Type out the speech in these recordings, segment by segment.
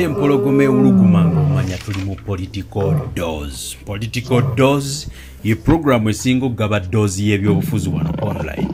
ate empologome ulugumanga omanya tuli mu political dose. Political dose ye program esingo gaba dose y'ebyobufuzi wano online.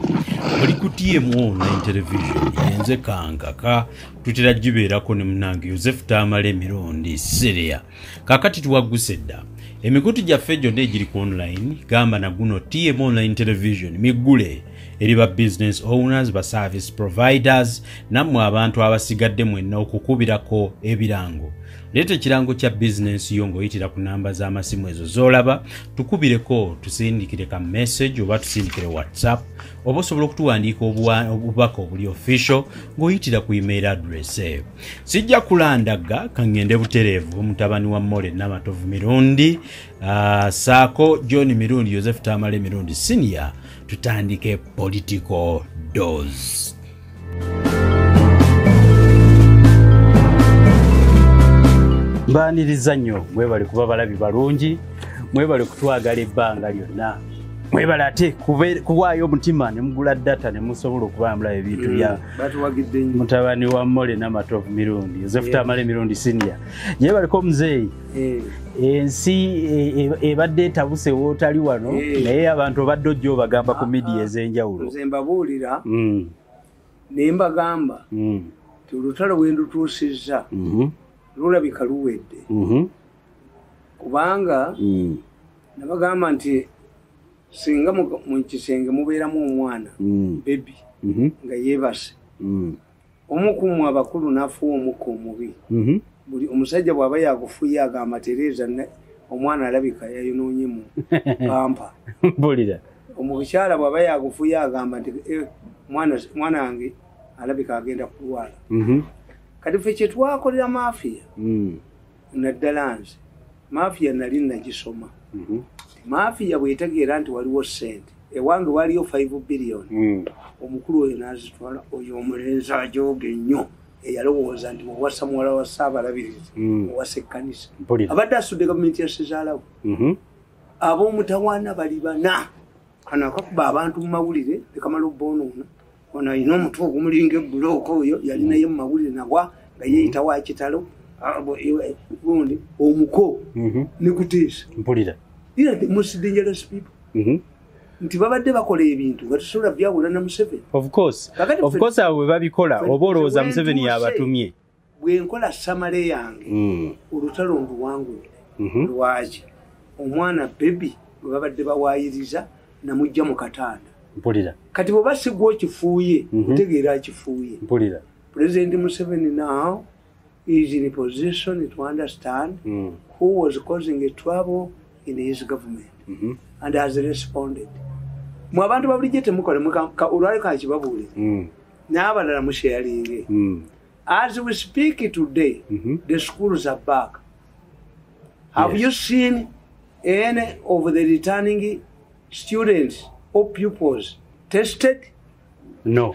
Buli kutiyemu online television yenze kangaka tutera gibeerako ne munange Joseph Tamale Mirundi Syria. Kakati tuwaguse dda. Emikutu gyaffe gyonna egiri ku online gamba na guno TM online television migule eri ba business owners ba service providers nammwe abantu abasigadde mwenna okukubirako ebirango. Leeta ekirango kya business yo ng'oyitira ku namba z'amasimu ezo z'olaba tukubireko tusindikire ka message oba tusindikire WhatsApp oba osobola okutuwandiika obubaka obuli official ng'oyitira ku email address eyo. Sijja kulandaga kangende butereevu mutabani wa Mole Namatovu Mirundi saako John Mirundi Joseph Tamale Mirundi Senior tutandike political dose. Mbaniriza nnyo mwebale kuba balabi balungi mwebale kutwagala ebbanga lyonna mwebale ate kuwaayo omutima ne mugula data ne musobola okubambula ebintu bya mutabani wa Mole Namatovu Mirundi Joseph Tamale Mirundi Senior yebaleko omuzeeyi ensi ebadde etabuse wootali wano naye abantu badde ojja obagamba ku media ez'enjawulo nze mbabuulira ne mbagamba tulutalo wendutuusizza lulabika luwedde kubanga nabagamba nti singa mu kisenge mubeeramu omwana bebi nga yeebase omukumu abakulu n'afuwa omukka omubi buli omusajja bw'aba yagufuye agamba Tereza omwana alabika yayonoonye mu pampa omukyala bw'aba yagufuye agamba nti mwana wange alabika agenda kulwala kati ffe kye twakolera mafiya naddala nze mafiya nali nagisoma mafiya bw'etegeera nti waliwo ssente ewange waliyo 5 billion omukulu oyo n'azitwala oyo omulenzi ajooga ennyo eyalowooza nti owassa muwala wa Ssaabalabirizi owassa ekkanisa abadde asudde gavumenti yasezaalawo ab'omutawaana bali bana kano akakuba abantu mu mawulire tekamala obboonoona ono ayina omutwe ogumulinga ebbulooka oyo yalinayo mu mawulire nagwa nga yeeyita wa kitalo gundi omuko ne kuteesa era the most dangerous people nti babadde bakola ebintu nga tusobola byawula na Museveni of course abo bwe babikola oba olowooza Museveni yabatumye bwe nkola samale yange olutalo nduwangule lwaki omwana bebi bwe babadde bawaayiriza namujja mu katanda kati bwe basigwa kifuuye kutegeera akifuuye President Museveni now is in a position to understand who was causing a trouble in his government and has responded. Mu abantu babulijje temukole olwali kakibabuulira n'abalala musharinge. As we speak today, the schools are back. Have you seen any of the returning students or pupils tested? No.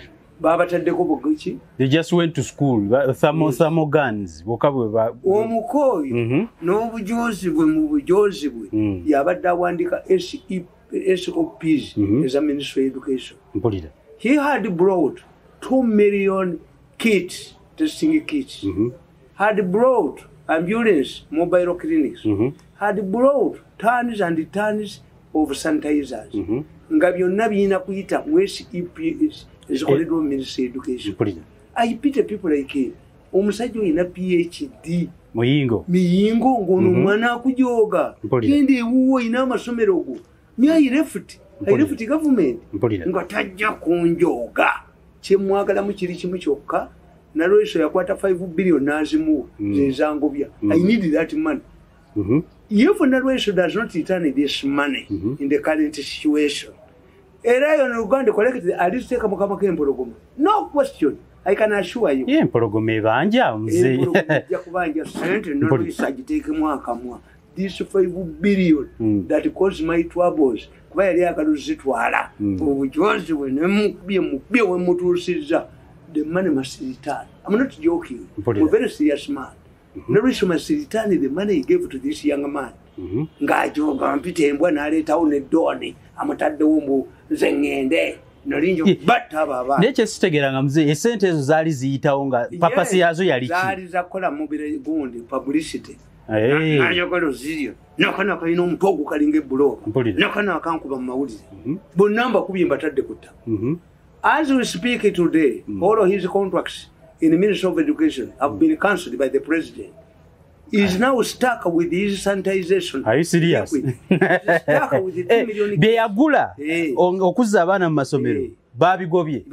They just went to school. Thermal guns. Omukoyo n'obujozi bwe mu bujozi bwe yabadde awandika SOPs as a Ministry of Education. He had brought 2 million kits, testing kits. Had brought ambulance, mobile clinics. Had brought tons and tons of sanitizers. Nga byonna biyina kuyita SEPs ezikoleddwa mu Ministry of Education. I pity people like him. Omusajja oyina PhD. Muyingo ng'ono omwana akujooga. Genda ewuwo oyina amasomero go. I left government. Nga tajja kunjooga. Kye mwagalamu kiri kimu kyokka. Nalweso yakwata 5 billion n'azimuwa. Zenzangobya. I need that money. If Nalweso does not return this money in the current situation, era yon Uganda collected at least take mukama k'empologoma. No question. I can assure you. Empologoma ebanja mzee. Yakubanja sente no research take mwaka mwa. This 5 billion that caused my troubles. Kuba yali akaluzitwala. Obujozi bwe mukubye we mutuusiza. The money must return. I'm not joking. We're very serious man. Nalweso must return the money he gave to this young man. Ng'ajooga mpita embwa n'aleetawo n'eddooni amutaddewo mu nze ŋŋende nalinjo batta baba neche sitegeranga mzee esente ezo zali ziyitawo nga papasi yazo yali ki zali zakola mubire gundi publicity eh ayogalo ziriyo nakana kalina omutogo kalinga bulo nakana akankuba mu mawulire bonnamba kubimba tadde kutta as we speak today all of his contracts in the Ministry of Education have been cancelled by the president. He is now stuck with his sanitization. Are you serious? Stuck with the 2 million. Beyagula okuzza abaana mu masomero babigobye.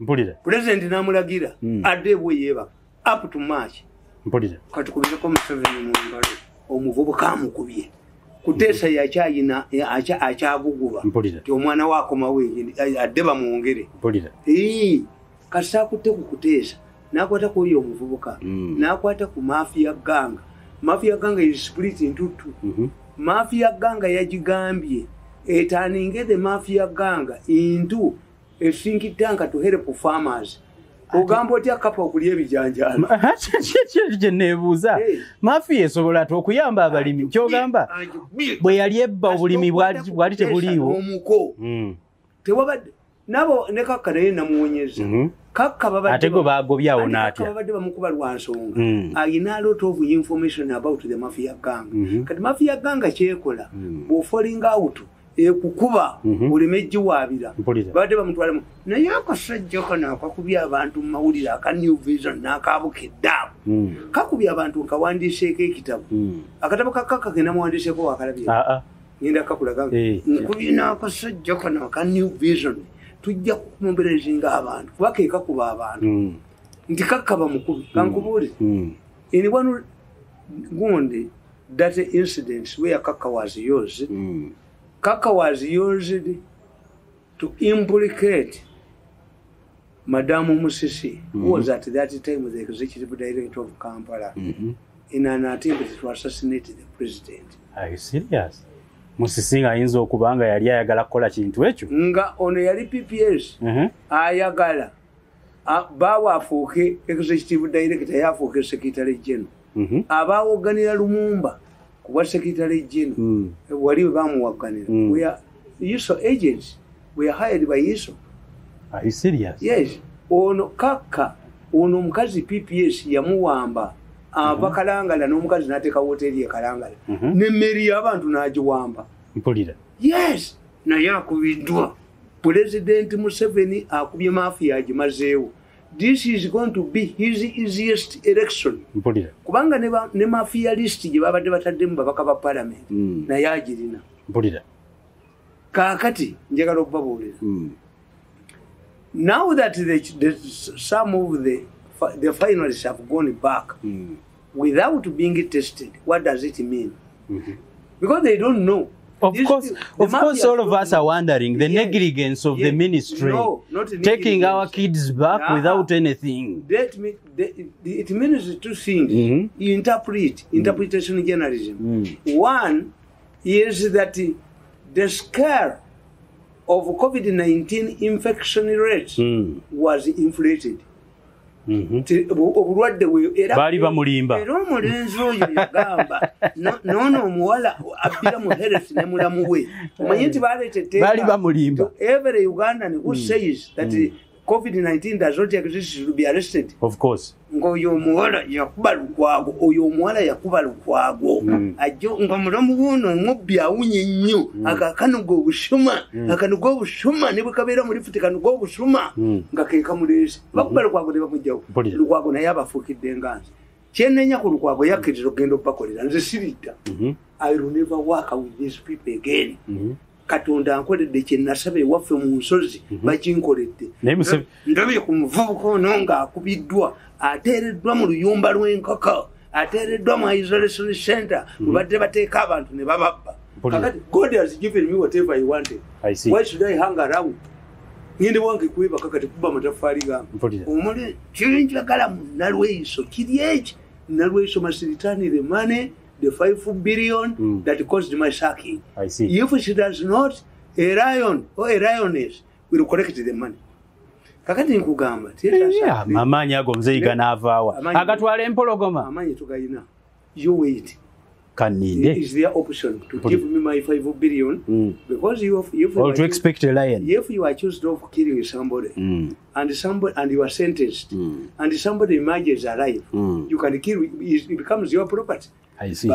Mpulira. President namulagira adde bweyeba up to March. Mpulira. Kati kubira ko Museveni mu ngalo omuvubuka amukubye. Kutesa yakyayina akyabuguba. Ti omwana wako mawe adde bamwongere. Mpulira. Kasakute kukuteesa nakwata ku yo omuvubuka nakwata ku mafia ganga is split into two mafia ganga yagigambye etaninge the mafia ganga into a think tank to help farmers ogambo oti akapa okulya ebijanjalo je nebuuza mafia esobola okuyamba abalimi kyogamba bwe yali ebba obulimi bwali tebuliiwo omuko tewabadde nabo ne kaka naye namuwonyeza kaka babadde atego bagobyawo natya babadde bamukuba lwansonga ayina a lot of information about the mafia gang kati mafia gang kyekola bo falling out ekukuba ulimeji wabira babadde bamutwala naye akasajja kana akakubya abantu mu mawulire aka New Vision n'akabukedda kakubya abantu nkawandiseeko ekitabo akatabo kakaka kena muwandiseeko wakalabye ngenda kakulaga nkubina akasajja kana aka New Vision tujja kumumberezinga abantu kubakeka kuba abantu nti kakaba mukubi kankubuli in one gundi that incident where kaka was used to implicate Madam Musisi who was at that time the executive director of Kampala in an attempt to assassinate the president. Are you serious? Musisi ayinza okubanga yali ayagala kola kintu ekyo nga ono yali PPS ayagala bawa afuuke executive director yafuuke secretary general abawoganira Lumumba kuba secretary general wali bamuwaganira we are ISO agents we are hired by ISO. Are you serious? Yes. Ono kaka ono mukazi PPS yamuwamba abakalangala n'omukazi n'ateeka hoteli ya kalangala n'emmeri y'abantu n'agiwamba mpulira. Yes naye akubiddwa President Museveni akubye mafia agimazeewo. This is going to be his easiest election mpulira kubanga ne mafia list gye babadde bataddemu babaka ba parliament naye agirina mpulira. Kaakati njagala okubabuulira now that some of the finalists have gone back without being tested, what does it mean? Because they don't know. Of course, all of us are wondering the negligence of the ministry, taking our kids back without anything. It means two things. Interpretation journalism. One is that the scale of COVID-19 infection rate was inflated. Bali bamulimba era omulenzi oyo yagamba nono omuwala abbira mu health ne mulamu we omanyi nti baleetedde bali bamulimba every Ugandan who says that COVID-19 does not exist to be arrested. Of course. Ngoyo omuwala yakuba lukwago ajjo nga mulamu wono ngobbi awunye nnyo akakanugo obushuma ne bwekabeera muri futi kanugo obushuma nga keka mulesi bakuba lukwago ne bamujjawo lukwago naye abafuukidde nganzi kyenenya ku lukwago yakkiriza okugenda okubakolera nze sirita I will never work with these people again. Katonda ankoledde kye nasaba ewaffe mu nsozi bakinkoledde ndabye ku muvubuka ono nga akubiddwa ateereddwa mu luyumba lw'enkaka ateereddwa mu isolation center badde bateeka abantu ne bababba kakati God has given me whatever he wanted. Why should I hang around? Ngende wange kuiba kakati kuba matafali gambe omuli kinjagala mu nalweiso kiri eki nalweiso masiritani the money the 5 billion that caused my sacking. I see. If she does not, a lion or a lioness will collect the money. Kakati nkugamba mamanyi ago mzee ganavaawa agatwala empologoma amanyi tugayina you wait is their option to give me my 5 billion because or to expect a lion. If you are accused of killing somebody and you are sentenced and somebody emerges alive, you can kill, it becomes your property. I see.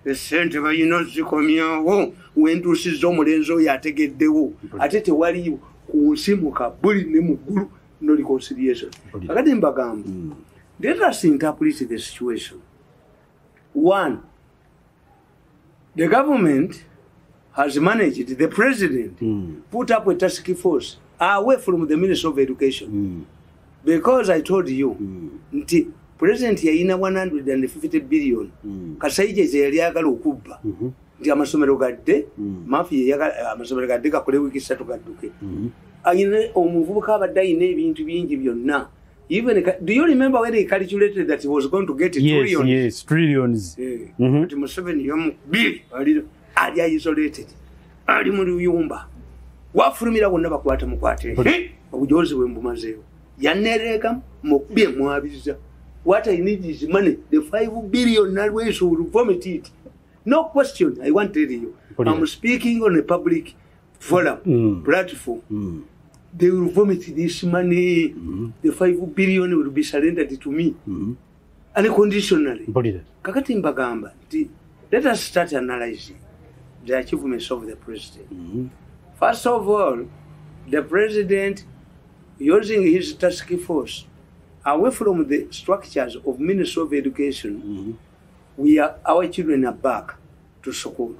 Esente bayino zikomyawo wentusiza omulenzi oyo ategeddewo ate tewaliyo kunsimuka buli ne muggulu no reconciliation. Akati mbagamba, let us interpret the situation. One, the government has managed, the president put up a task force away from the Ministry of Education. Because I told you, President yayina 150 billion kasaije ze yali agala okubba ndi amasomero gadde mafi amasomero gadde kakole wiki 3 gadduke ayina omuvubuka abadde ayina ebintu bingi byonna. Even do you remember when he calculated that he was going to get trillions? Yes, trillions. But Museveni yomubi ali isolated ali mu luyumba wafulumira wonna bakwata mukwate obujozi bwe mbumazeewo yanereka mukubye mwabiza. What I need is money. The 5 billion always will vomit it. No question. I want to tell you. I'm speaking on a public forum, platform. They will vomit this money. The 5 billion will be surrendered to me. Unconditionally. Kakati mbagamba. Let us start analyzing the achievements of the president. First of all, the president, using his task force, away from the structures of Ministry of Education, our children are back to school.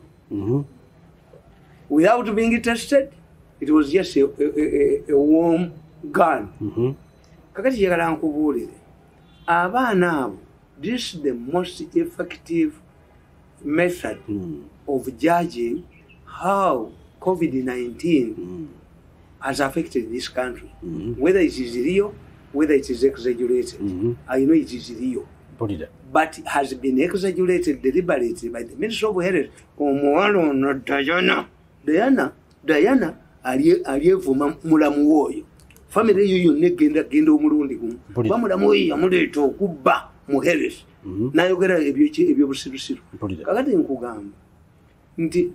Without being tested, it was just a warm gun. Kakati yagala nkubuulire. Abaana abo, this is the most effective method of judging how COVID-19 has affected this country, whether it is real, whether it is exaggerated. I know it is real. But it has been exaggerated deliberately by the Ministry of Health. Diana, aliyevuma mulamu woyo. Family yoyo negenda omulundi gumu. Bamulamu oyo yamuleeta okubba mu Health. Nayogera ebyo busirusiru. Kakati nkugamba nti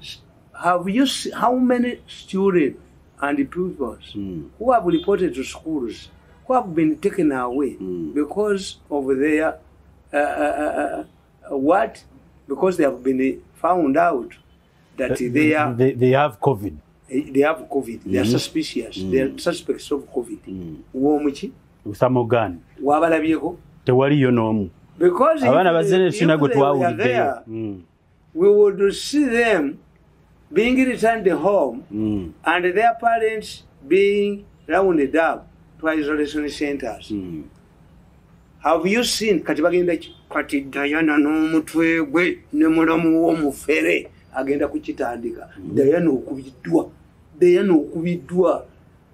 how many students and pupils who have reported to schools who have been taken away because of their because they have been found out that they have COVID. They have COVID. They are suspicious. They are suspects of COVID. Womuchi? Usamogan. Wabalabyeko? Tewaliyo n'omu. Because if they were there, we would see them being returned home and their parents being rounded up to isolation centers. Have you seen kati bagenda kati Diana n'omutwe gwe ne mulamu w'omufere agenda kukitandika Diana okubiddwa.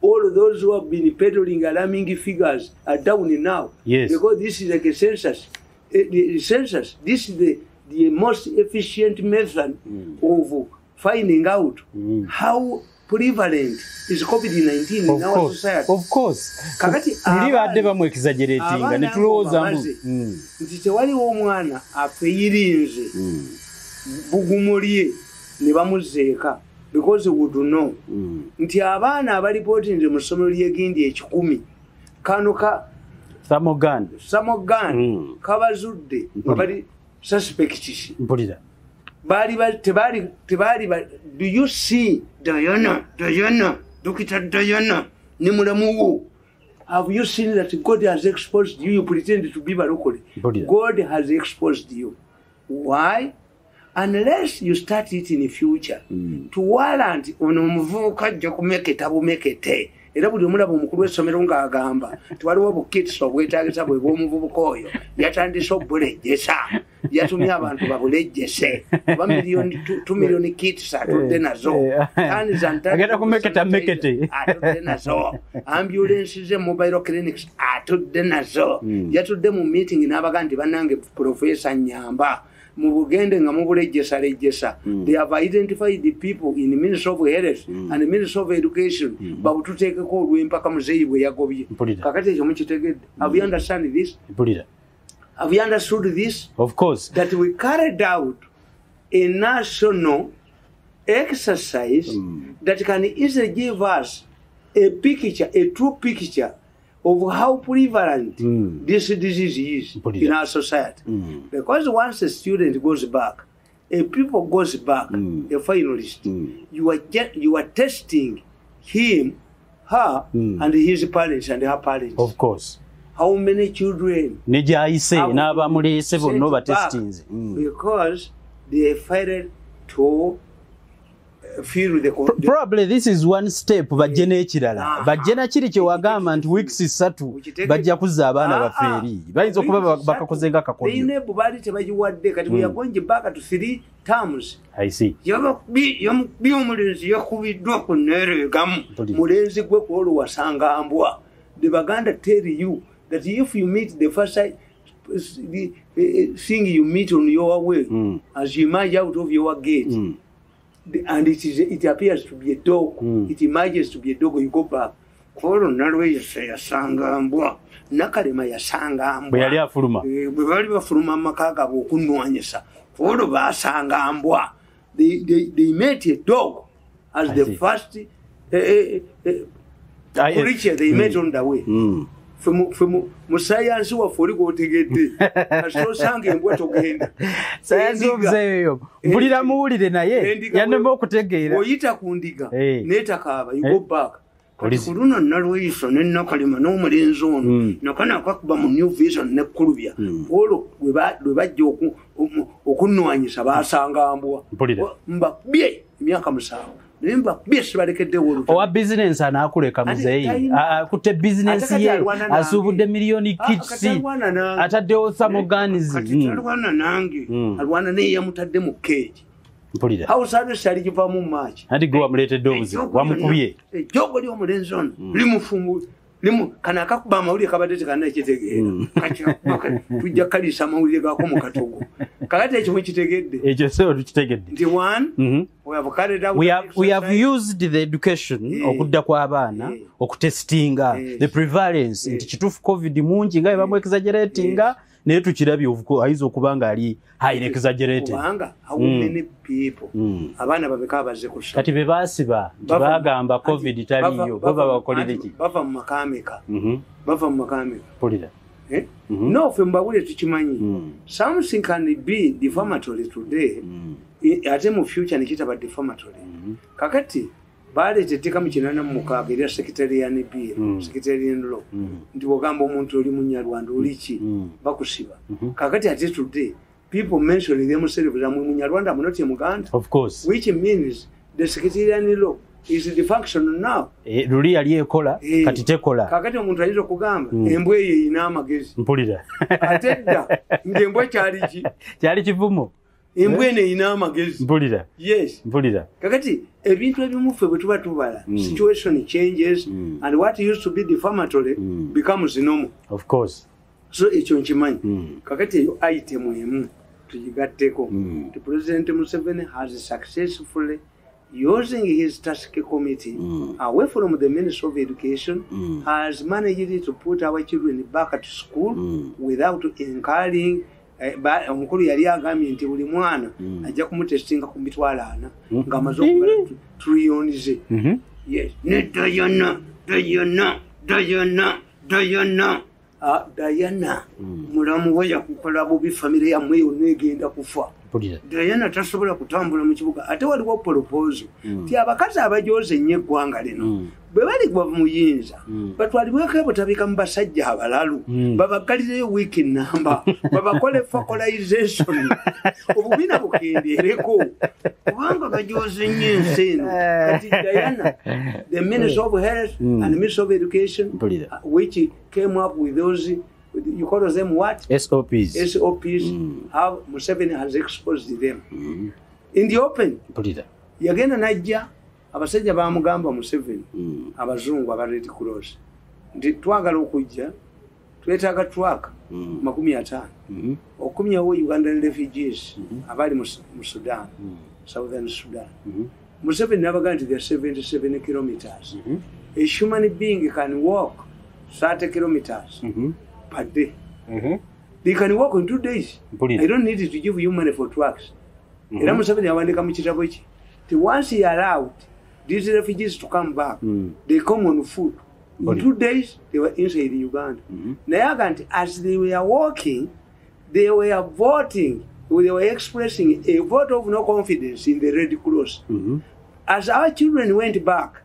All of those who have been peddling alarming figures are down now. Yes. Because this is like a census. The census, this is the most efficient method of finding out how prevalent is COVID-19 in our society. Of course. Kakati abadde bamu exaggerating ne tulowooza nti tewaliwo omwana afeyirinze bugumulye ne bamuzeeka because we would know nti abaana abalipoti nti mu ssomero ly'egindi 10 kano ka Samogan kabazudde nga bali suspects. Do you see Diana, Dr. Diana, Nimulamu? Have you seen that God has exposed you? You pretend to be locally. God has exposed you. Why? Unless you start it in the future, to warrant on omuvubuka ajja kumeketa bumekete. Era buli omulaba omukulu w'essomero ng'agamba twaliwo bukitso obwetaagisa bwe bw'omuvubuka oyo yatandise obulejjesa yatumye abantu babulejjese kuba 2 million kits atudde nazo agenda kumeketa mekete atudde nazo ambulance ze mobile clinics atudde nazo yatudde mu meeting n'abaga nti bannange Professor Nyamba mubugende nga mubulejjesa lejjesa. They have identified the people in the Ministry of Health and the Ministry of Education babututeekeko olw'empaka muzeeyi bwe yagobye. Kakati ekyo mukitegedde. Have you understand this? Have you understood this? Of course. That we carried out a national exercise that can easily give us a picture, a true picture of how prevalent this disease is in our society. Because once a student goes back, a pupil goes back, a finalist, you are testing him, her, and his parents and her parents. Of course. How many children? Because they failed to feel the probably this is one step bajene ekirala bajena kiri kye wagamba nti weeks 3 bajja kuzza abaana bafeeri bayinza okuba bakakozenga kakodyo ine bubali tebajiwadde kati yagonje baka to 3 terms. I see bi omulenzi yakubiddwa ku neregamu mulenzi gwe kwolo wasanga ambwa. The Baganda tell you that if you meet the first thing you meet on your way as you emerge out of your gate and it appears to be a dog, it emerges to be a dog, you go back. Kolo nalwe yasanga mbwa nakalema yasanga mbwa yali afuluma bali bafuluma makaga bokunwanyisa kolo basanga mbwa. They met a dog as the first creature they met on the way. Musayansi wa fori go tegedde aso sange mbwa togenda sayansi obuzeyo bulira muwulire naye yanema okutegeera oyita kundiga neta kaba you go back kuluna nalwiso nenakalima n'omulenzi ono nakana akakuba mu new vision nekkulubya olwo lwe bajja okunwanyisa basanga mbwa mba bye emyaka 7 Remember, owa business anakuleka muzeyi akutte business ye asubudde milioni kitsi ataddewo samoganizi alwana nange alwana ne yamutadde mu cage mpulira hausabe sali kiva mu match andi go amuletedde obuzi wamukubye jogo lyo mulenzi ono limufungu limu kana akakuba amawulire kabadde kana ekitegeera tujja kalisa amawulire gako mu katogo kakati ekyo kitegedde ekyo seo tukitegedde nti one we have used the education okudda kwa abaana okutestinga the prevalence nti kituufu covid mungi nga bamu exaggeratinga naye tukirabye ayinza okubanga ali high exaggerated kubanga how many people abaana babeka abaze ku kati be basiba bagamba covid taliyo baba bakolere ki bava mu makameka bava mu makameka polida no femba wule tukimanyi something can be defamatory today ate mu future nikita ba defamatory kakati bale tetika mu kinana mu mukaga era secretarian bill secretarian law ndi wogamba omuntu oli munyarwanda olichi bakusiba kakati ate today people mention themselves as munyarwanda not Muganda, of course, which means the secretarian law is the function now. Luli yali ekola kati tekola kakati omuntu ayinza okugamba embwe ye ina amagezi mpulira atedda ngembwe kyali kivumo embwe ne ina amagezi mpulira yes mpulira kakati ebintu ebimu ffe bwe tuba tubala situation changes and what used to be defamatory becomes normal, of course. So ekyo nkimanyi kakati eyo item emu tugigatteko the President Museveni has successfully using his task committee away from the Ministry of Education has managed to put our children back to school without incurring omukulu yali agambye nti buli mwana ajja kumutestinga ku mitwalo 4 ng'amaze okubala trillions. Yes, ne Diana mulamu we yakukola bubi family yammwe yonna egenda kufa. Diana tasobola kutambula mu kibuga ate waliwo proposal ti abakazi abajoze nnyo eggwanga lino bwe bali gwa muyinza batwalibweko ebutabika mu basajja abalalu babagalireyo wiiki namba babakole focalization obubina bukendereko kubanga bajoze nnyo ensi eno kati Diana the Minister of Health and Minister of Education which came up with those, you call them what? SOPs. How Museveni has exposed them in the open. Yagenda najja abasajja bamugamba Museveni abazungu aba Red Cross ndi twagala okujja twetaaga truck 50 okumyawo Ugandan refugees abali mu Sudan, Southern Sudan. Museveni nabaga nti they are 77 kilometers. A human being can walk 30 kilometers per day. They can work in 2 days. I don't need to give you money for trucks. Era Museveni yawandika mu kitabo ki. Once he allowed these refugees to come back, they come on foot. In 2 days, they were inside Uganda. Nayaganti, as they were walking, they were voting, they were expressing a vote of no confidence in the Red Cross. As our children went back,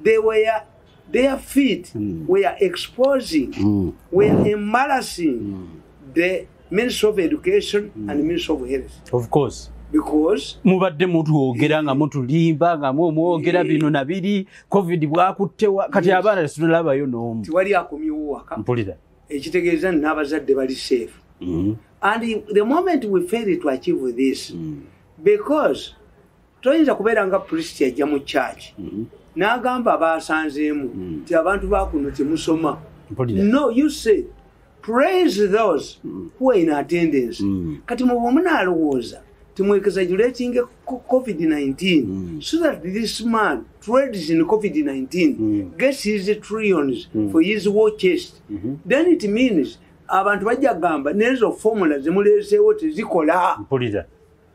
their feet were exposing, were embarrassing the Minister of Education and Minister of Health. Of course. Because mubadde mutuwogera nga mutulimba nga mwogera bino nabiri covid bwakuttewa kati abaana tunalabayo n'omu tiwali akomyewo waka mpulira ekitegeeza n'abazadde bali safe. And the moment we fail to achieve this, because toyinza kubeera nga priest yajja mu church n'agamba abaasanzeemu nti abantu bakuno temusoma. No, you say praise those who are in attendance. Kati muba munaalowooza exaggerating COVID-19 so that this man trades in COVID-19 gets his trillions for his war chest. Then it means abantu bajja gamba nezo formula zemuleseewo tezikola.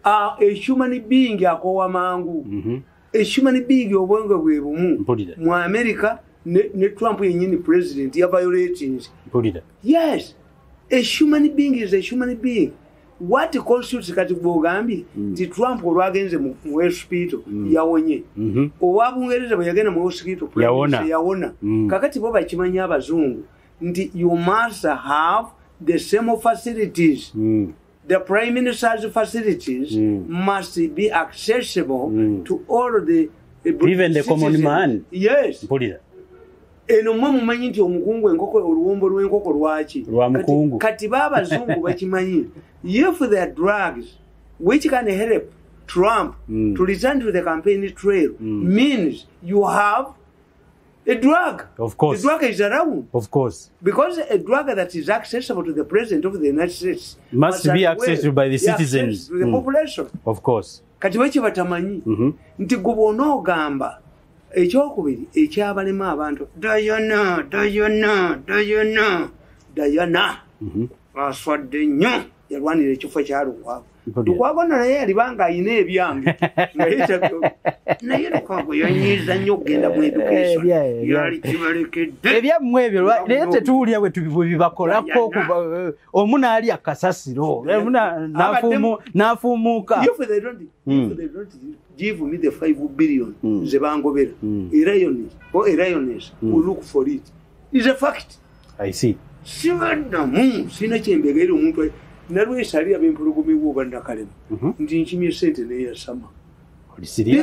A human being akowa mangu. A human being obwenge bwe bumu mu America ne Trump yenyini president ya violating. Yes, a human being is a human being. What constitutes kati bwogambi ti Trump olwagenze mu hospital yawonye owabungereza bwe yagenda mu hospital yawona kakati bo bakimanya abazungu nti you must have the same facilities. The Prime Minister's facilities must be accessible to all the even the common man. Yes. Eno mwe mumanyi nti omukungu enkoko oluwombo lw'enkoko lwaki kati babazungu bakimanyi. If there are drugs which can help Trump to return to the campaign trail, means you have a drug. Of course. The drug is around. Of course. Because a drug that is accessible to the President of the United States must be accessible by the citizens. To the population. Of course. Kati bwe batamanyi nti gwe onoogamba ekyokubiri ekyabalema abantu Diana aswadde nnyo yalwanira ekifo kyalukwago lukwago naye yalibanga ayina ebyange naye lukwago yanyiiza nnyo okugenda mu education yali kibalekedde ebyammwe ebyo naye tetuwulira bwe bibakolako omu naali akasasiro n'afuumuuka. If they don't give me the 5 billion ze bangobera a lioness will look for it. It's a fact. I see. Sibaddamu sina kyembegerera omuntu nalwesali abempulugumiwo bandakalema nti nkimye sente neyasama.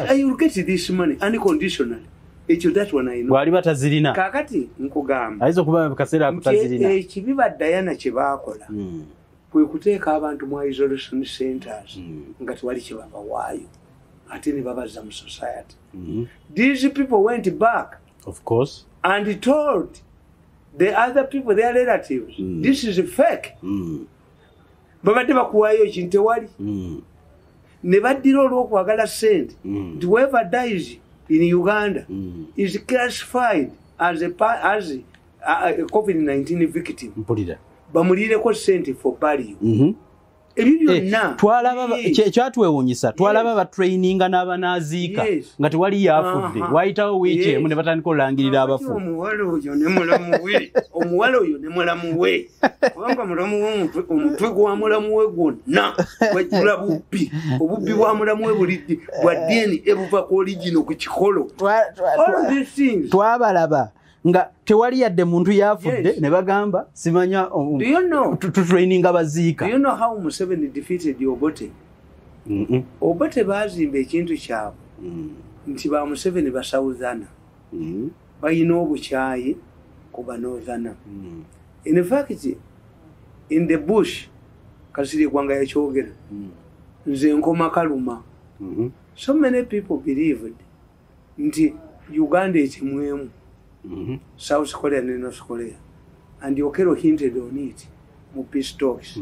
I will get this money unconditionally. Ekyo that one I know. Bwali batazirina. Kakati nkugamba. Ayinza okuba mu kaseera akutazirina. Ekibiba Diana kye baakola kwe kuteeka abantu mu isolation centers nga tewali kye babawaayo ate ne babaza mu society. These people went back. Of course. And told the other people, their relatives, this is fake. Babadde bakuwaayo ekintu tewali. Ne baddira olw'okwagala sente. Whoever dies in Uganda is classified as a COVID-19 victim. Bamulireko sente for burial. Twalaba kyatwewuunyisa twalaba batraininga n'abanaaziika nga tewali yaafudde wayitawo wiiki emu ne batandika olangirira abafu. Omuwala oyo ne mulamu we kubanga mulamu we omutwe gwa mulamu we gwonna gwajjula bubbi obubbi bwa mulamu we buli bwa DNA ebuva ku origino ku kikolo. All these things twabalaba nga tewali yadde muntu yafudde ne bagamba simanya training abaziika. Do you know how Museveni defeated Obote? Obote bazimba ekintu kyabwe nti ba Museveni basawuzana bayina obukyayi ku banoozana. In fact, in the bush Kasirye Gwanga yakyogera nze nkoma kaluma. So many people believed nti Uganda ekimwemu South Korea and North Korea, and Okello hinted on it. Peace talks.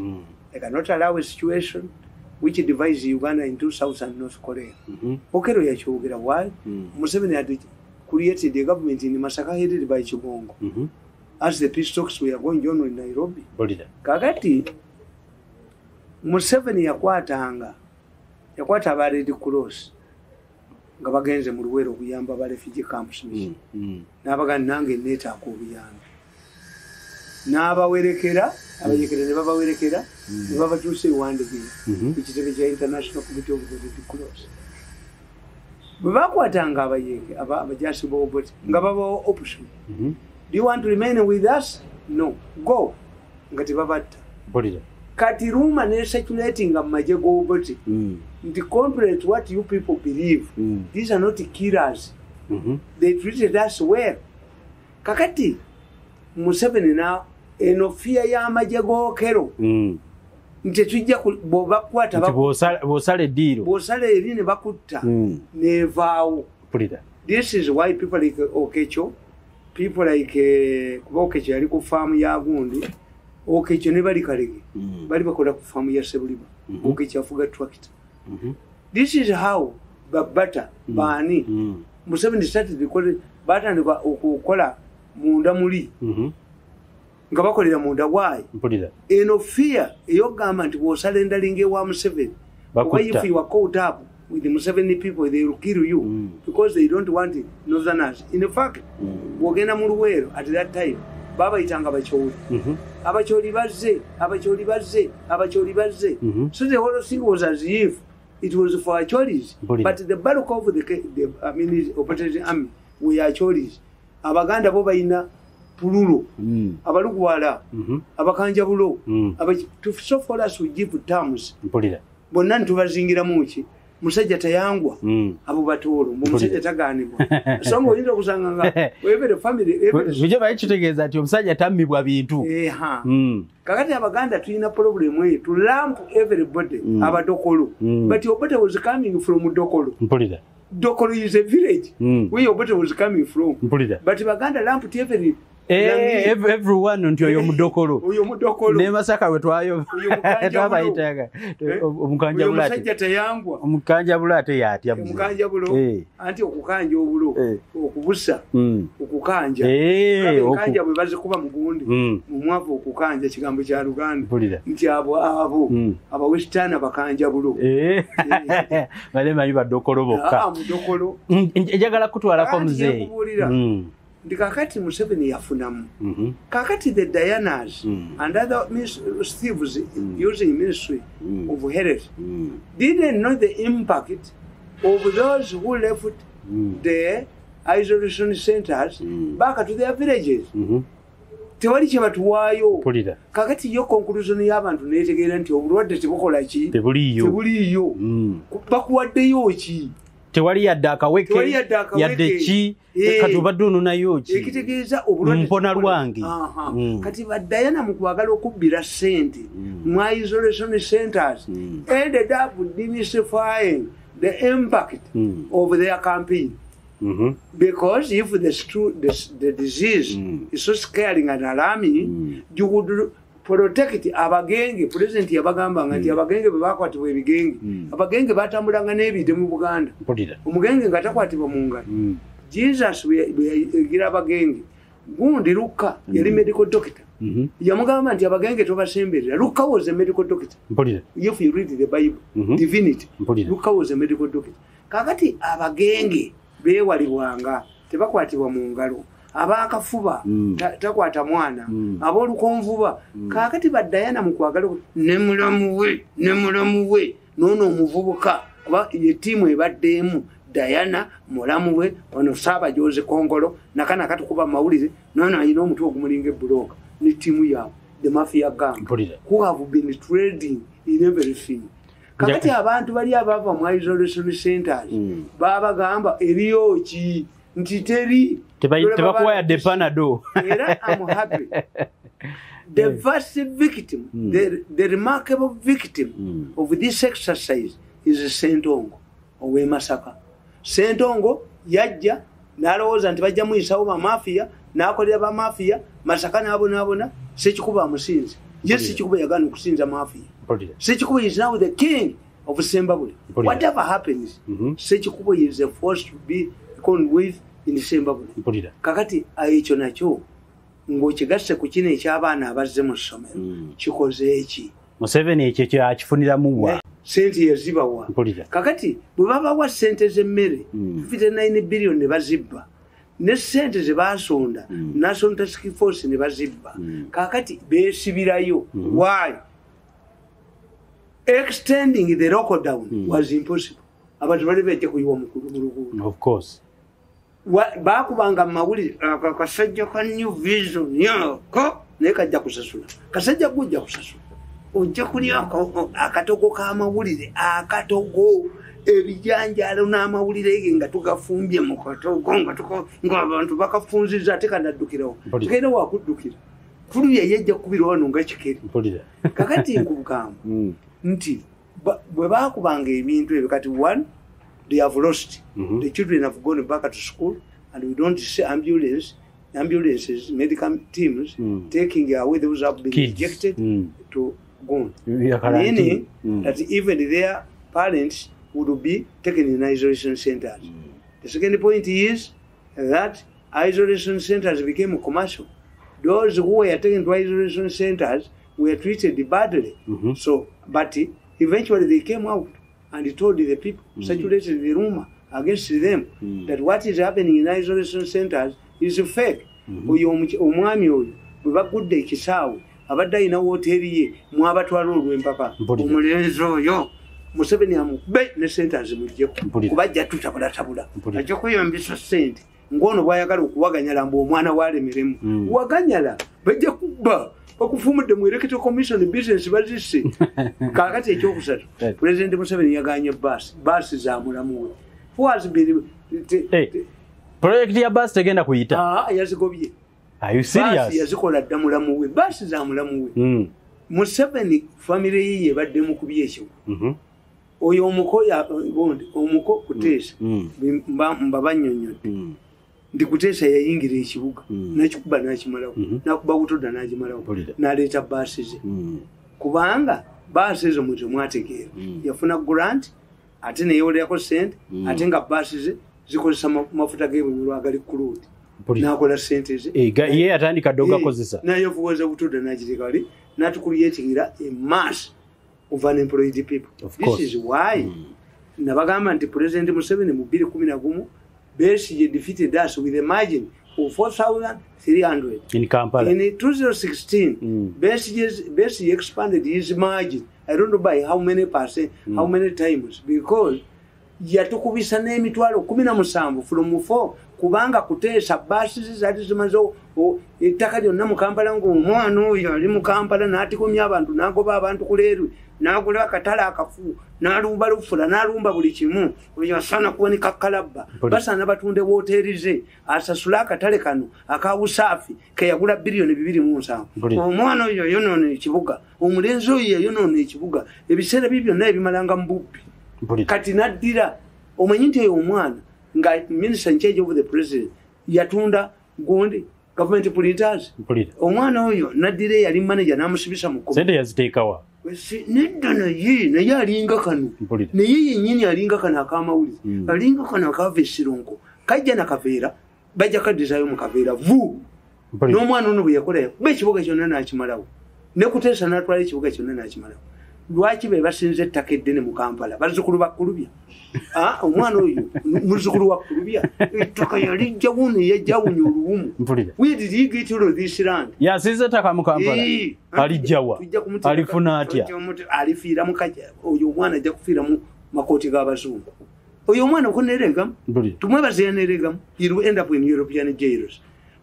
They cannot allow a situation which divides Uganda into South and North Korea. Okello yachogera why Museveni had created a government in Masaka headed by Chibongo. As the peace talks were going on in Nairobi. Kakati Museveni yakwata aba Red Cross nga bagenze mu Luwero okuyamba ba refugee camps n'abaganda nange neetaako obuyambi n'abawerekera abayekera ne babawerekera ne babatuusa ewandegeera ekitebe kya International Committee of the Red Cross bwe bakwatanga abayeke abajasi b'Obote nga babawa option do you want to remain with us no go nga tebabatta kati Ruma ne circulating mu maje g'Obote nti contrary to what you people believe these are not killers they treated us well kakati Museveni na enofia y'amaje g'Okero nti tujja bobakwata bosale diro bosale eri ne bakutta nevaawo this is why people like Okecho people like Okecho yali ku farm ya Gundi Okecho ne bali Kalege bali bakola ku farm ya Sebuliba Okecho afuga tractor this is how babata bani Museveni started because batandika okukola munda muli nga bakolera munda wayi eno fear eyogamba nti bw'osalenda linge wa Museveni why if you are caught up with the Museveni people they will kill you because they don't want northerners in fact bw'ogenda mu Luweero at that time babayitanga abakyoli bazze so the whole thing was as if it was for Acholis but the bulk of the opposition army were Acholis abaganda bo bayina pululo abalugwala abakanjabulo so for us we give terms bonna ntubazingira muki musajja tayangwa abo batolo musajja taganibwa so ngoyinza kusanga nga webere family bije bayitutegeeza ati omusajja tammibwa bintu kakati abaganda tulina problem eyo to lamp everybody abadokolo but Obote was coming from Dokolo Dokolo is a village where Obote was coming from but baganda lamp everyone nti oyo mudokolo ne Masaka wetwayo tabayitaga omukanja musajja tayangwa omukanja bulate yatya omukanja bulo anti okukanja obulo okubusa okukanja okukanja bwe baze kuba mugundi mu mwavu okukanja kigambo kya Luganda nti abo western bakanja bulo bale manyi badokolo bokka mudokolo njagala kutwala kwa muzee Kakati Museveni yafunamu. Kakati the Dianas and other thieves using ministry of heritage didn't know the impact of those who left the isolation centers back to their villages. Tewali kye batuwaayo. Kakati yo conclusion y'abantu netegeera nti obulwadde tebukola ki? Tebuliyo. Bakuwaddeyo ki? Tewali yadde akaweke yadde ki katubadde nayo ki ekitegeeza obulwadde mpona lwange kati badayana mu kwagala okubbira ssente mu isolation centers ended up demystifying the impact of their campaign because if the disease is so scaring and alarming you would protect abagenge president yabagamba nti abagenge bebakwatibwa ebigenge abagenge batambulanga n'ebide mu Buganda omugenge nga takwatibwa mu ngalo Jesus yagira abagenge Gundi Luka yali medical doctor yamugamba nti abagenge tobasemberera Luka was a medical doctor if you read the Bible divinity Luka was a medical doctor kakati abagenge bewalibwanga tebakwatibwa mu ngalo abakafuba takwata mwana abolukonvuba kakati badayana mu kwagala ne mulamu we nono omuvubuka kuba ye timu ebaddemu Diana mulamu we ono Saba Jose Kongolo nakana katukuba mawulize nono ayina omutu ogumulinga ebuloka ni timu ya the mafia gang who have been trading in everything kakati abantu bali abava mu isolation centers baba gamba eriyo ki ntiteri tebakuwa ya depanado era I'm happy the first victim the remarkable victim of this exercise is Sentongo owe Masaka Sentongo yajja nalowooza nti bajja muyisawo ba mafia nakolera ba mafia Masaka nabona sekikuba musinzi yes sekikuba yagana okusinza mafia sekikuba is now the king of Sembabule whatever happens sekikuba is a force to be reckoned with in Sembabule kakati ekyo nakyo ng'okigasse ku kino eky'abaana abazze mu ssomero kikoze eki Museveni ekyo kyakifunira muwa sente yazibawa kakati bwe babawa sente z'emmere 59 billion ne bazibba ne sente ze basonda National Task Force ne bazibba kakati beesibirayo why extending the lockdown was impossible abantu bali bejja kuyiwa mukulu mu luguudo of course bakubanga mawulire akasajja ka New Vision yako naye kajja kusasula kasajja kujja kusasula ojja kulya akatogo k'amawulire akatogo ebijanjalo n'amawulire nga tugafumbye mu katogo ng'abantu bakafunziza ate kanaddukirawo tugenda wakuddukira fuluya yejja kubira wano nga kikeri kakati nkubugamba nti bwe bakubanga ebintu ebyo kati one they have lost the children have gone back to school and we don't see ambulances medical teams taking away those who have been rejected to go meaning that even their parents would be taken in isolation centers. The second point is that isolation centers became commercial. Those who were taken to isolation centers were treated badly. So, but eventually they came out and told the people, circulated the rumor against them that what is happening in isolation centers is fake. Omwami oyo bwe bagudde ekisaawe abadde alina woteeri ye mwabatwala olw'empaka omulenzi oyo Museveni amukube ne sente azimuggyeko kuba ajja tutabulatabula ajja kweyambisa sente ng'ono bw'ayagala okuwaganyala mbu omwana walemeremu waganyala bajja kubba bakufumudde mu electoral commission business bazisse kaakati ekyokusatu President Museveni yaganye baasi za mulamu we project ya baasi tegenda kuyita yazigobye are you serious yazikola dda mulamu we baasi za mulamu we Museveni famire ye yebadde mu kubye ekyo oyo omuko kuteesa mbabanyonyodde ndi kuteesa yayingira ekibuga nakikuba nakimalawo nakuba butoda nakimalawo naleeta baasi ze kubanga baasi ezo mwe temwategeera yafuna grant ate neyewolerako sente ate nga baasi ze zikozesa mafuta g'ebunyolo agali kuluudi nakola sente ze ye atandika dde ogakozesa nayefuwaza butoda nakireka wali natukulyetingira emass of unemployed people. This is why nabagamba nti President Museveni mu 2011 Besigye defeated us with a margin of 4,300 in Kampala. In 2016, Besigye expanded his margin. I don't know by how many percent, how many times, because yatukubisa n'emitwalo 17 from 4 kubanga kuteesa baasi zati zimaze ettaka lyonna mu Kampala ng'omwana oyo ali mu Kampala n'atikomya abantu n'agoba abantu ku leerwe n'agula akatale akafu n'alumba lufula n'alumba buli kimu oyo asaana kuboneka kalabba basaana batunde wooteeri ze asasule akatale kano aka Busaafi ke yagula biliyoni 2.7 omwana oyo yonoona ekibuga omulenzi oyo yayonoona ekibuga ebiseera bye byonna ebimalanga mu bubbi kati naddira omanyi nti oyo omwana nga minister in charge of the president yatunda gondi government printers omwana oyo naddira yali manager n'amusibisa mu komo sente yaziteekawa nedda naye alinga kano naye yennyini alinga kano akamawulire alinga kano akava esironko kajja nakaveera bajja kaddizaayo mu kaveera n'omwana ono bwe yakola yakuba ekibuga kyonna n'akimalawo ne kuteesa n'atwala ekibuga kyonna n'akimalawo lwaki be basinze ettaka eddene mu Kampala bazzukulu bakkulubya omwana oyo muzzukulu wa kulubya ettaka yalijjawo ne yajjawunya oluwumu where did he get all this land yasinze ettaka mu Kampala alijjawa alifuna atya alifiira mu kajja oyo omwana ajja kufiira mu makooti g'abazungu oyo omwana okuneregamu tumwebaze yaneregamu he will end up in European jails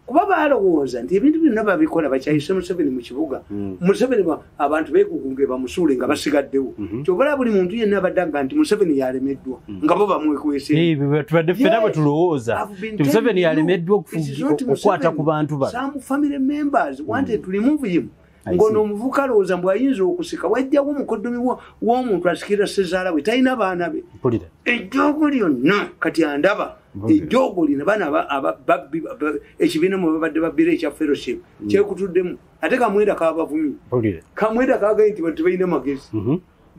kuba balowooza nti ebintu byonna babikola bakyayise Museveni mu kibuga Museveni abantu beekugunge bamusuule nga basigaddewo kyobala buli muntu yenna abaddaga nti Museveni yalemeddwa nga bo bamwekwese tubadde ffena bwe tulowooza nti Museveni yalemeddwa okukwata ku bantu bano some family members wanted to remove him ngono omuvuka alowooza mbw ayinza okusika wajjawo omukoddomi w'omuntu asikira sezaala we talina baana be ejjoogo lyonna kati andaba ejjoogo lina baana ekibiina mwe babadde babbira ekya fellowship kyekutuddemu ate kamwenda kabavumye kamwenda kagaye nti tebalina magezi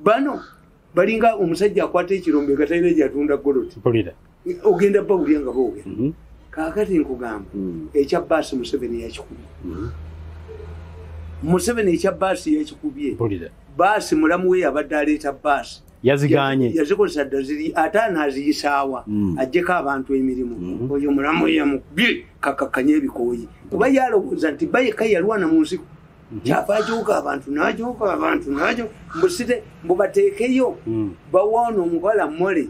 bano balinga omusajja akwata ekirombe nga talina gyatunda goloti ogenda bawulya nga boogera kaakati nkugamba ekya baasi Museveni yakikubye Museveni ekya baasi yakikubye basi mulamu we yabadde aleeta basi yaziganye yazikozesa ddaziri ate anaaziyisaawa ajjeko abantu emirimu oyo mulamu we yamukubye kakakanya ebikooyi kuba yalowooza nti bayeka yalwana mu nsiko kyava ajoka abantu najo mbusite mbubateekeyo bawaana omuwala mole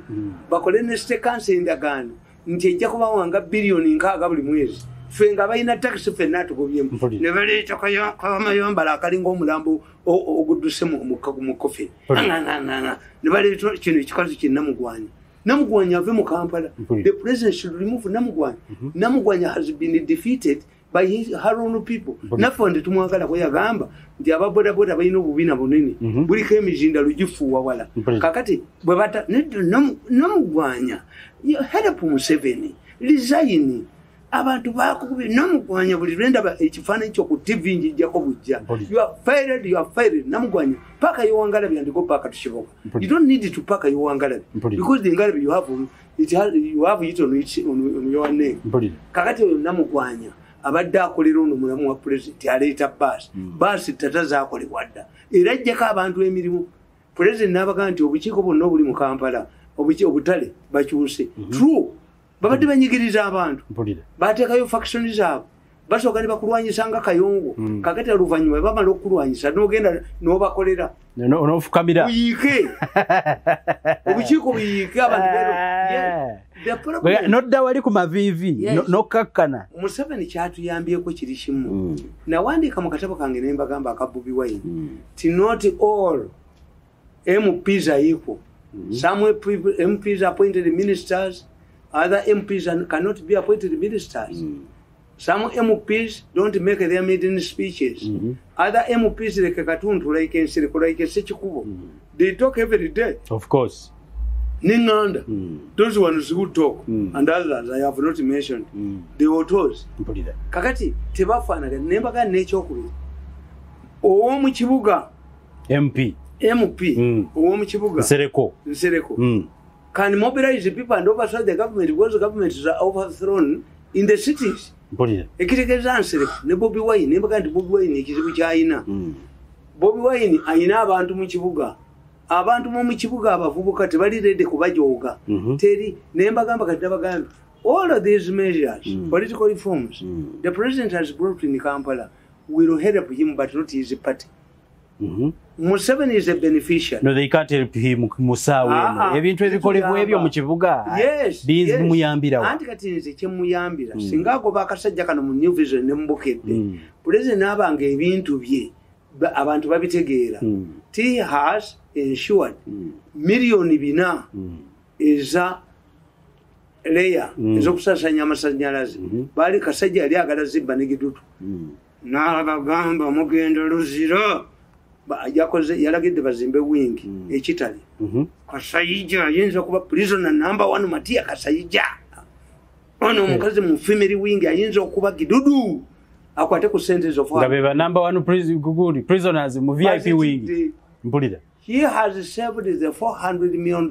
bakole ne sitekansi endagaano nti ejja kubawanga biliyoni 6 buli mwezi ffe nga balina takisi ffenna atugobyemu ne baleeta kamayambala akalinga omulambo ogudduse mu kofe ne baleeta kino ekikazi Namugwanya ave mu Kampala. The president should remove Namugwanya. Namugwanya has been defeated by her own people. Nafonde tumwagala ko yagamba nti ababoda boda bayina obubina bunene buliko emizinda lujifuwa wala kakati bwe bata Namugwanya help Museveni resign abantu bakubi Namugwanya buli renda ekifaananyi kyo ku TV njijjako bujja you are fired Namugwanya paka yowangala byandiko paka tushiboka you don't need to paka yowangala because the ngalabi you have it on your name kakati Namugwanya abadde akolera ono mulamu wa president aleeta basi tata zaakolebwa dda era ajjako abantu emirimu president n'abaga nti obukiiko bonna obuli mu Kampala obutale bakyuse true babadde banyigiriza abantu bateekayo faction zaabwe basooka ne bakulwanyisa nga Kayongo kakati oluvannyuma bamala okulwanyisa n'ogenda n'obakolera n'ofukamira buyiike obukiiko buyiike abantu nodda wali ku maviivi n'okkakkana Museveni kyatuyambyeko kiri kimu nawandiika mu katabo kange ne mbagamba aka Bobi Wine ti not all MPs are equal some MPs are appointed ministers other MPs cannot be appointed ministers some MPs don't make their maiden speeches other MPs like Katuntu like Nsiriko like Sechikubo they talk every day of course Ninganda those ones who talk and others I have not mentioned the autos kakati tebafaanaga nembaga n'ekyokubiri ow'omu kibuga MP ow'omu kibuga Nsereko can mobilize the people and overthrow the government because the governments are overthrown in the cities ekitegeeza Nsereko ne Bobi Wine nembaga nti Bobi Wine ekizibu kyayina Bobi Wine ayina abantu mu kibuga abantu mu kibuga abavubuka tebali ready kubajooga teri nembagamba kati abagamba all of these measures political reforms the president has brought in Kampala will help him but not his party Museveni is a beneficiary no they can't help him musawe ebintu ebikolebwa ebyo mu kibuga bizimuyambira anti kati nze kyemuyambira singa agoba akasajja kano mu New Vision ne mbukedde president abanga ebintu bye abantu babitegeera he has ensured million 4 eza leya ezokusasanya amasanyalaze bali kasajja yali agala zibba negidutu n'abagamba mugenda luzira yakoze yalagidde bazimbe wingi ekitali Kasayija ayinza kuba prisoner number 1 Matia Kasayija ono omukazi mu family wingi ayinza okuba gidudu akwate ku sentence of ngabeba number 1 prisoners mu VIP wing mpulira he has saved the $400 million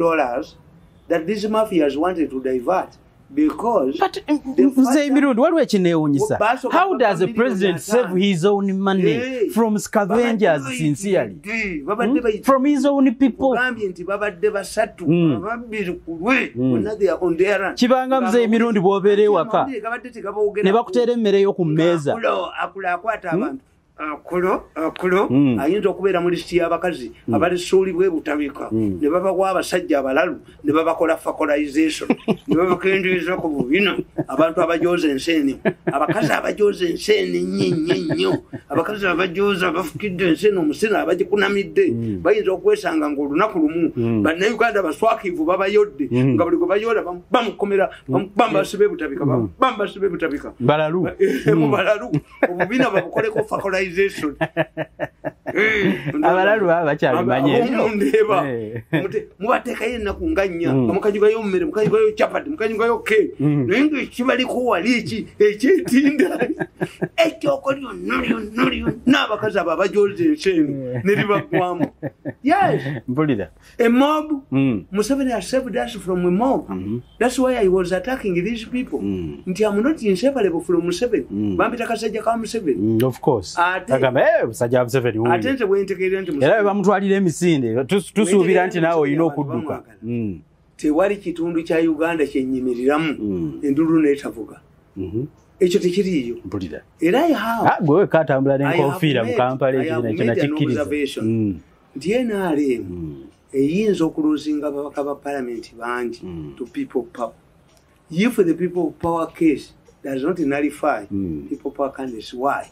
that these mafias wanted to divert because but waliwo ekineewunyisa how does a president save his own money from scavengers sincerely from his own people babadde basatu babiri kulwe they are on their kibanga mzee emirundi bwobeere ewaka ne bakuteera emmere yo ku mmeeza akula akwata abantu akulo ayinza okubeera mu listi y'abakazi abalisuulibwa butabika ne babawa abasajja abalalu ne babakola factorization ne babakendeeza ku bubina abantu abajooza enseeni abakazi abajooza enseeni nnyo abakazi abajooza bafukidde enseeni omusena abagikunamidde bayinza okwesanga ng'olunaku lumu bannayuganda baswakivu babayodde nga buli gwe bayoola bamukomera bambasibe butabika balalu obubina babukoleko factorization abalalu baba bakyabimanye ndeba mubateekayo ennaku nga nnya mukanyugayo mmere mukanyugayo chapati mukanyugayo ke naye nga ekibaliko wali ekyetinda ekyokolyo n'abakazi abo abajooza enseeni ne bibagwamu yes mpulira a mob Museveni has saved us from a mob that's why I was attacking these people nti I'm not inseparable from Museveni bampita kasajja ka Museveni of course agamba musajja Museveni ate Nze bwentegeera nti era bamutwalira emisinde tusuubira nti naawe olina okudduka. Tewali kitundu kya Uganda kyenyimiriramu endulu n'etavuga. Ekyo tekiriyo. Era gwe katambula n'enkofiira mu Kampala ekyo nakikkiriza. Nti NRM eyinza okuluzinga ababaka ba parliament bangi to people power. If the people power case does not nullify people power candidates, why?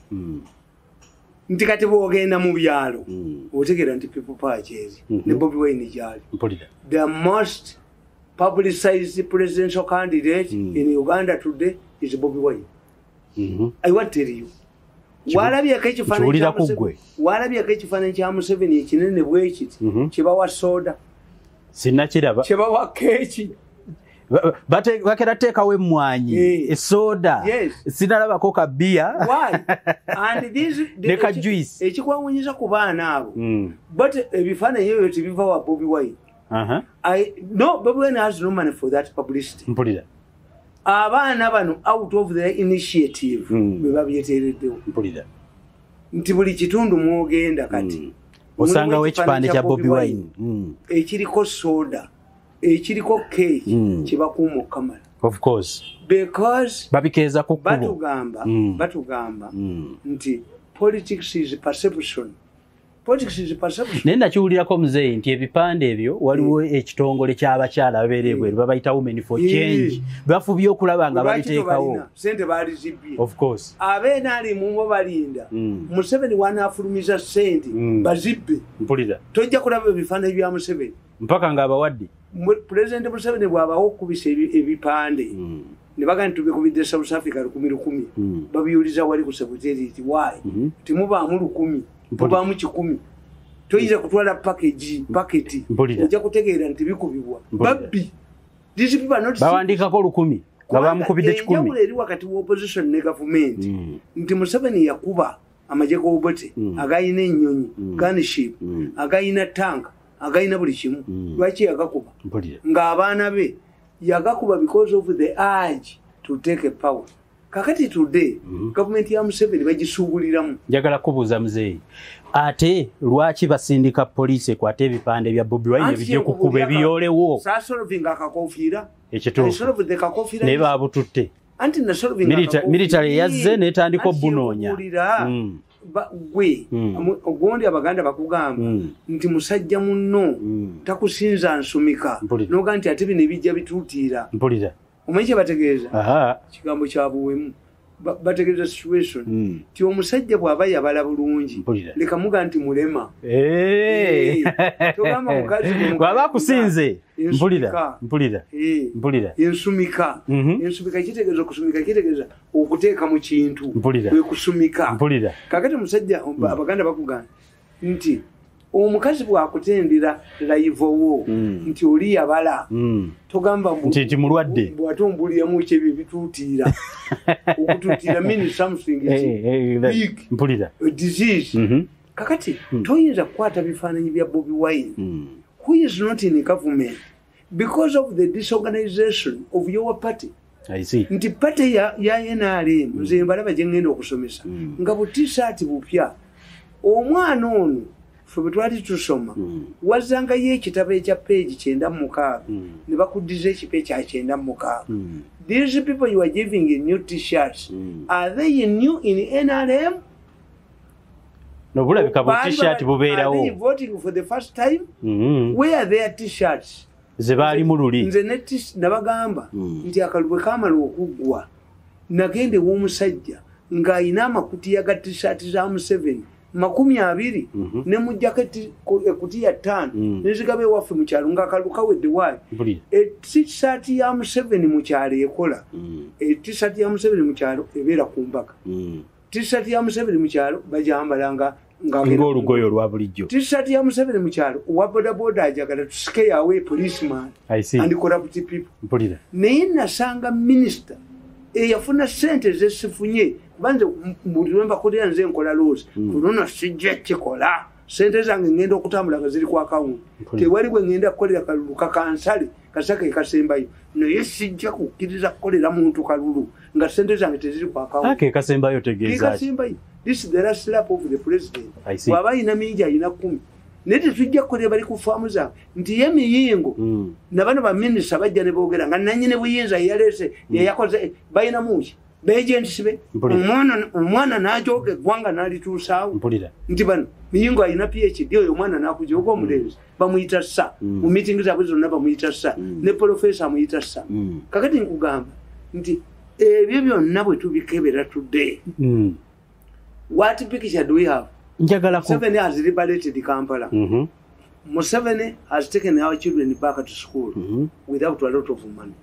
Nti kati bwogenda mu byalo otegeera nti people power kyezi ne Bobi Wine gyali. The most publicized presidential candidate in Uganda today is Bobi Wine. I want to tell you. Walabyeko ekifaananyi kya Museveni ekinene bwekiti kibawa soda sinnakiraba kibawa keeki bakera teekawo emmwanyi esoda sinalabako ka bbiya ne ka juice ekikwawunyiza ku baana abo but ebifaananyi ebyo tebiva wa Bobi Wine. No, Bobi Wine has no money for that publicity. Abaana bano out of their initiative bwe babyeteereddewo nti buli kitundu mwogenda kati osangawo ekipande kya Bobi Wine ekiriko soda ekiriko keeki kibakuuma okukamala. Of course. Because babikeeza ku kkubo batugamba nti politics is perception. Naye nakiwulirako muzeeyi nti ebipande ebyo waliwo ekitongole ky'abakyala ababeera ebweru babayita Women for Change bafubye okulaba nga babiteekawo. Sente baalizibbye. Of course. Abeena ali mu balinda Museveni wanaafulumiza sente bazibbe. Tojja kulaba ebifaananyi bya Museveni mpaka ng'abawadde. President Museveni bw'abawo okubisa ebipande ne bagamba tubikubidde South Africa 10,000 babiyuliza wali ku secretariat. Why? Timubaamu 1,000 mubaamu 1,000 toyinza kutwala paketi ojja kutegeera nti bikubibwa babbi. These people are not bawandiikako 1,000 nga bamukubidde 1,000. Enjawulo eri wakati wa opposition ne government nti Museveni yakuba amagye g'Obote agayina ennyonyi gunship agayina tank agayina buli kimu. Lwaki yagakuba? Ng'abaana be yagakuba because of the urge to take a power. Kakati today government ya Museveni bagisuubuliramu. Njagala kubuuza muzeeyi ate lwaki basindika poliisi ekwate ebipande bya Bobi Wine ebijje kukuba ebiyoolewo saasolvinga akakofiira ekituufu naye baabututte military yazze n'etandika obbunoonya gwe ogundi Abaganda bakugamba nti musajja munno takusinza nsumika noga nti ate bino ebijja bituutiira omanyi kye bategeeza kigambo kya buwemu bategeeza situation ti omusajja bw'aba yabala bulungi leka muga nti mulema togamba mukazi bw'aba akusinze mpulira ensumika kitegeeza okusumika kitegeeza okuteeka mu kintu kwe kusumika kakati musajja Abaganda bakugamba nti omukazi bw'akutendera live-wo nti oli yabala togamba nti mulwadde bw'atumbuliramu kyebyo bituutiira okutuutiira means something big disease. Kakati toyinza kukwata bifaananyi bya Bobi Wine who is not in government because of the disorganization of your party. Nti party ya NRM nze mbalaba gye ngenda okusomesa nga bu t-shirt bupya omwana ono fwe twali tusoma wazangayo ekitabo ekya page 96 ne bakuddiza ekipe kya 96. These people you are giving in new t-shirts are they new in NRM? Nobulabika bu t-shirt bubeerawo. Are they voting for the first time? Where are their t-shirts? Ze baali mu luli. Nze nabagamba nti akalubwe kaamala okuggwa nagende w'omusajja ng'ayina amakutiya ga t-shirt za Museveni 20 ne mu jaketi ekutiya 5 nezigabe waffe mu kyalo ng'akalu kawedde waayo. T-shirt ya Museveni mu kyalo ekola. T-shirt ya Museveni mu kyalo ebeera ku mpaka. T-shirt ya Museveni mu kyalo bajambalanga ng'olugoye olwa bulijjo. T-shirt ya Museveni mu kyalo owa bodaboda ajagala to scare away policeman and corrupt people. Naye nasanga minister eyafuna sente zesifunye banze buli lwe mbakolera nze nkola loose kunono sijja kikola sente zange ngenda okutambula nga ziri ku akawunti tewali bwe ngenda kukolera kalulu kakansale kasaka kasembayo naye sijja kukkiriza kukolera muntu kalulu nga sente zange teziri ku akawunti. Kasembayo tegeeza this is the last lap of the president bw'aba ayina mingi ayina 10 naye tetujja kukolera bali ku faamu zaabwe nti ye miyingo nabano baminisita bajja ne boogera nga nanyini buyinza yeyaleese yeyakoze balina muki beagents be omwana n'ajooga eggwanga n'alituusaawo nti bano miyingo alina phd oyo omwana n'akujooga omulenzi bamuyita sa mu meeting zaabwe zonna bamuyita sa ne profesa amuyita sa kakati nkugamba nti ebyo byonna bwe tubikebera today what picture do we have? Museveni has liberated Kampala. Museveni has taken our children back to school without a lot of money.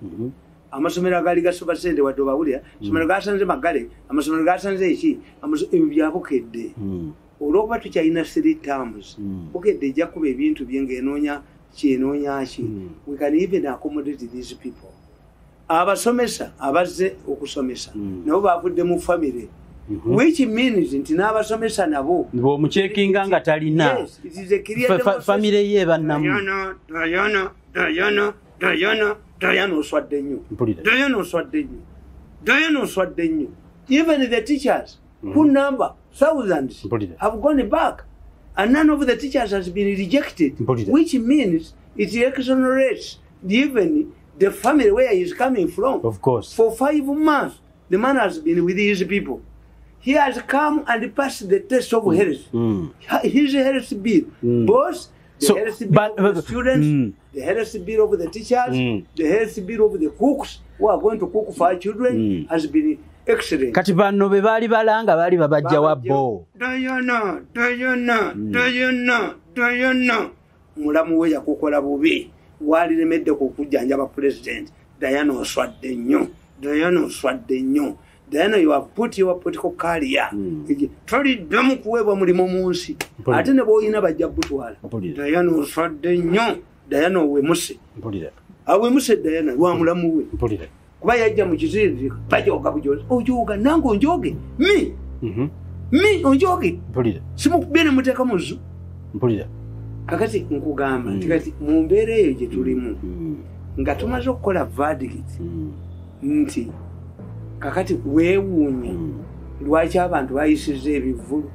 Amasomero agali gasubasende wadde bawulira amasomero gasanze magale amasomero gasanze eki ebyabukedde olwokuba tukyalina 3 terms bukedde ejja kuba ebintu byengenoonya kyenoonya ki we can even accommodate these people. Abasomesa abazze okusomesa nabo bavudde mu family which means nti n'abasomesa nabo bw'omucekinga nga talina famire ye bannamu Diana oswadde nnyo Diana oswadde nnyo even the teachers who number thousands have gone back and none of the teachers has been rejected which means it exonerates even the family where he is coming from. Of course. For 5 months the man has been with his people. He has come and passed the test of health. His health bill both the health bill of the students, the health bill of the teachers, the health bill of the cooks who are going to cook for our children has been excellent. Kati bano be baali balanga baali babajja wabbo. Diana. Mulamu we yakukola bubi. Walirimedde ku kujjanjaba president. Diana oswadde nnyo. Diana, you have put your political career. Toliddamu kuweebwa mulimu mu nsi. Ate ne bw'olina bajja butwala. Diana oswadde nnyo. Diana owemuse. Awemuse Diana lwa mulamu we. Kuba yajja mu kiziriri bajooga bujozi. Ojooga nange onjooge. Mi onjooge. Simukubye ne muteeka mu zzu. Kakati nkugamba nti kati mu mbeera eyo gye tulimu nga tumaze okukola verdict nti kakati weewuunye lwaki abantu bayisiza ebivvulu